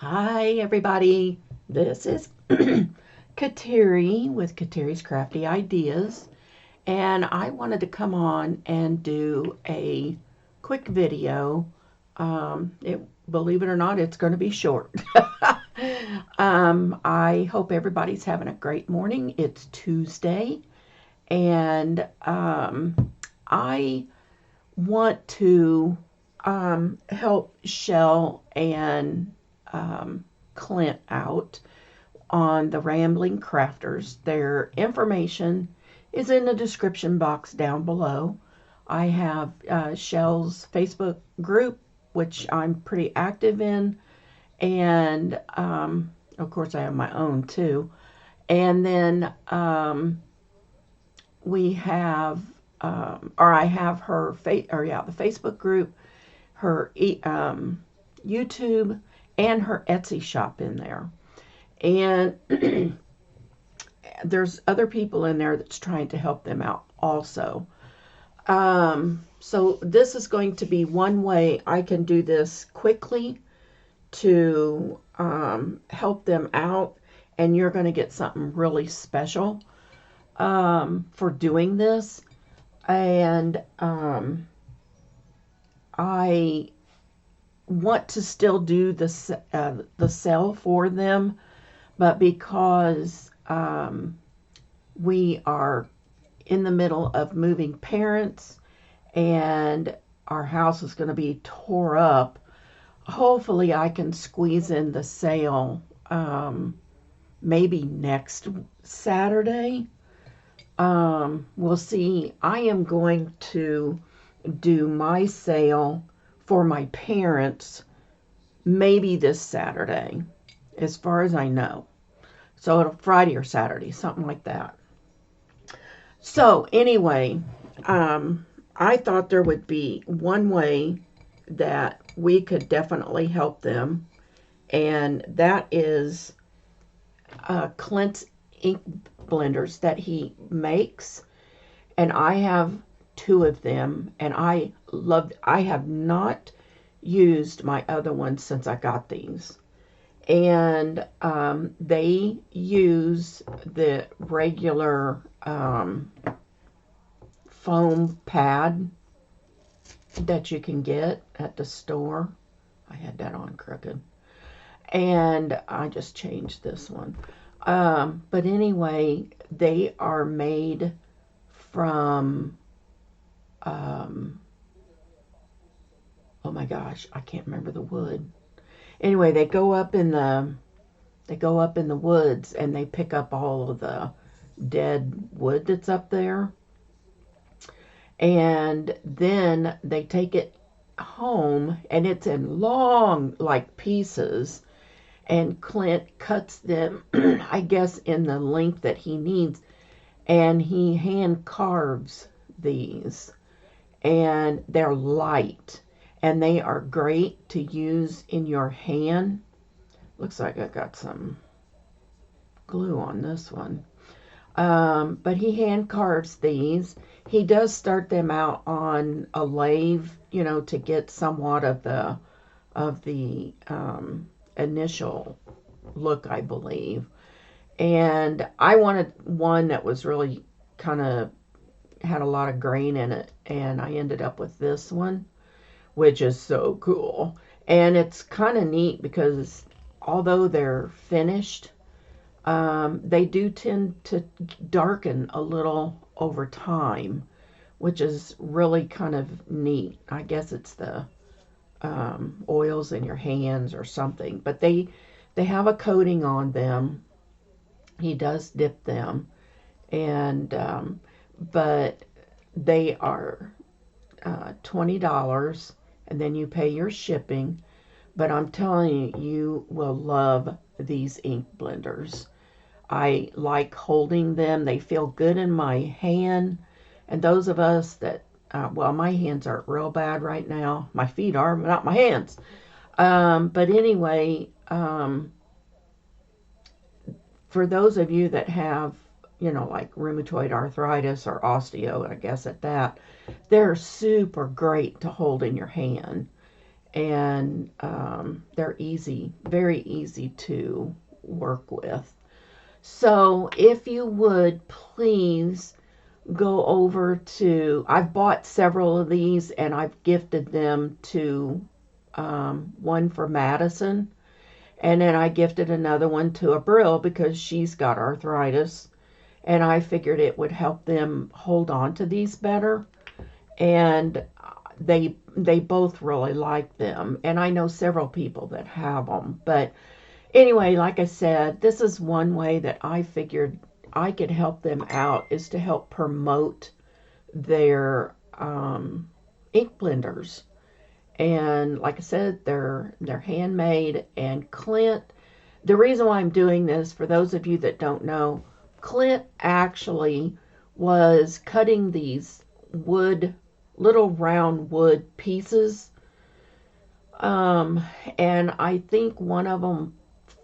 Hi, everybody. This is Kateri with Kateri's Crafty Ideas, and I wanted to come on and do a quick video. Believe it or not, it's going to be short. I hope everybody's having a great morning. It's Tuesday, and I want to help Shell and Clint out on the Rambling Crafters. Their information is in the description box down below. I have Shell's Facebook group, which I'm pretty active in, and of course I have my own too. And then we have, or I have her, the Facebook group, her YouTube, and her Etsy shop in there. And there's other people in there that's trying to help them out also. So this is going to be one way I can do this quickly to help them out, and you're going to get something really special for doing this. And I want to still do the sale for them, but because we are in the middle of moving parents and our house is going to be tore up, hopefully I can squeeze in the sale maybe next Saturday. We'll see. I am going to do my sale for my parents maybe this Saturday, as far as I know. So it'll Friday or Saturday, something like that. So anyway, I thought there would be one way that we could definitely help them, and that is Clint's ink blenders that he makes, and I have two of them, and I have not used my other ones since I got these. And they use the regular foam pad that you can get at the store. I had that on crooked. And I just changed this one. But anyway, they are made from, oh my gosh, I can't remember the wood. Anyway, they go up in the woods and they pick up all of the dead wood that's up there. And then they take it home and it's in long like pieces, and Clint cuts them I guess in the length that he needs, and he hand carves these, and they're light and they are great to use in your hand. Looks like I got some glue on this one. But he hand carves these. He does start them out on a lathe, to get somewhat of the initial look, I believe. And I wanted one that was really kind of had a lot of grain in it, and I ended up with this one, which is so cool. And it's kind of neat because although they're finished, they do tend to darken a little over time, which is really kind of neat. I guess it's the oils in your hands or something, but they have a coating on them. He does dip them, and but they are $20, and then you pay your shipping. But I'm telling you, you will love these ink blenders. I like holding them. They feel good in my hand. And those of us that, well, my hands aren't real bad right now. My feet are, but not my hands. But anyway, for those of you that have, like rheumatoid arthritis or osteo, I guess at that, they're super great to hold in your hand. and they're easy, very easy to work with. So if you would please go over to, I've bought several of these and I've gifted them to one for Madison, and then I gifted another one to Abril because she's got arthritis, and I figured it would help them hold on to these better. And they both really like them, and I know several people that have them. But anyway, like I said, this is one way that I figured I could help them out, is to help promote their ink blenders. And like I said, they're handmade. And Clint, the reason why I'm doing this, for those of you that don't know, Clint actually was cutting these wood, little round wood pieces. And I think one of them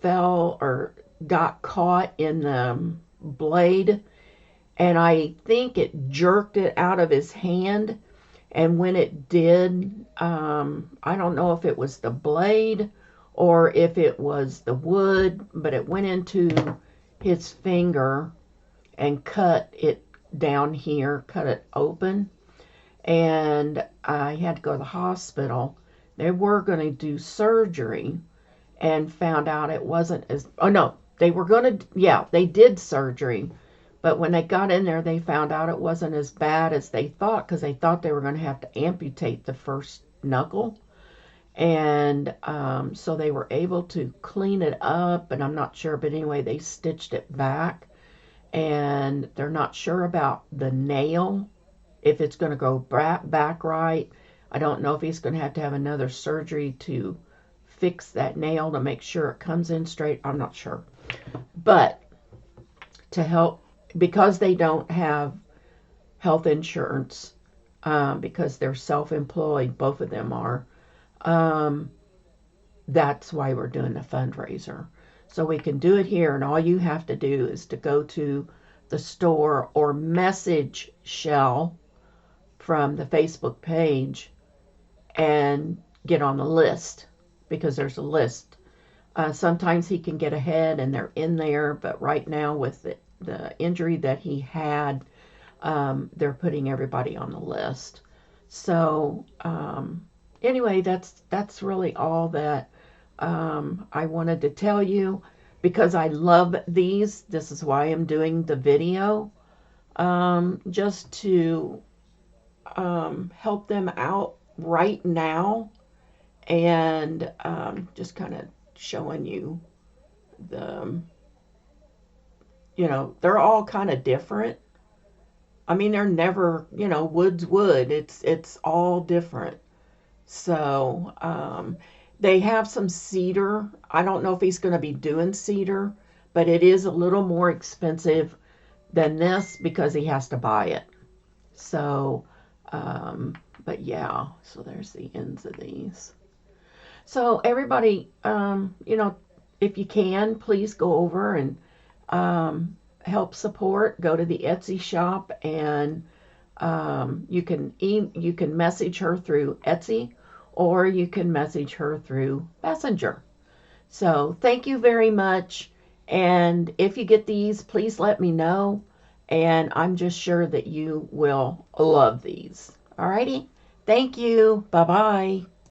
fell or got caught in the blade, and I think it jerked it out of his hand. And when it did, I don't know if it was the blade or if it was the wood, but it went into his finger and cut it down here, cut it open. And I had to go to the hospital. They were going to do surgery and found out it wasn't as, oh no, they were going to, yeah, they did surgery. But when they got in there, they found out it wasn't as bad as they thought, because they thought they were going to have to amputate the first knuckle. And so they were able to clean it up, and I'm not sure, but anyway, they stitched it back. And they're not sure about the nail, if it's going to go back right. I don't know if he's going to have another surgery to fix that nail to make sure it comes in straight. I'm not sure. But to help, because they don't have health insurance, because they're self-employed, both of them are, that's why we're doing the fundraiser. So we can do it here, and all you have to do is to go to the store or message Shell from the Facebook page and get on the list, because there's a list. Sometimes he can get ahead and they're in there, but right now with the injury that he had, they're putting everybody on the list. So anyway, that's really all that I wanted to tell you, because I love these. This is why I'm doing the video, just to help them out right now, and just kind of showing you the, they're all kind of different. I mean, they're never, wood's wood. It's all different. So they have some cedar. I don't know if he's going to be doing cedar, but it is a little more expensive than this because he has to buy it. So, but yeah, so there's the ends of these. So everybody, if you can, please go over and help support. Go to the Etsy shop, and you can message her through Etsy, or you can message her through Messenger. So thank you very much. And if you get these, please let me know. And I'm just sure that you will love these. Alrighty. Thank you. Bye-bye.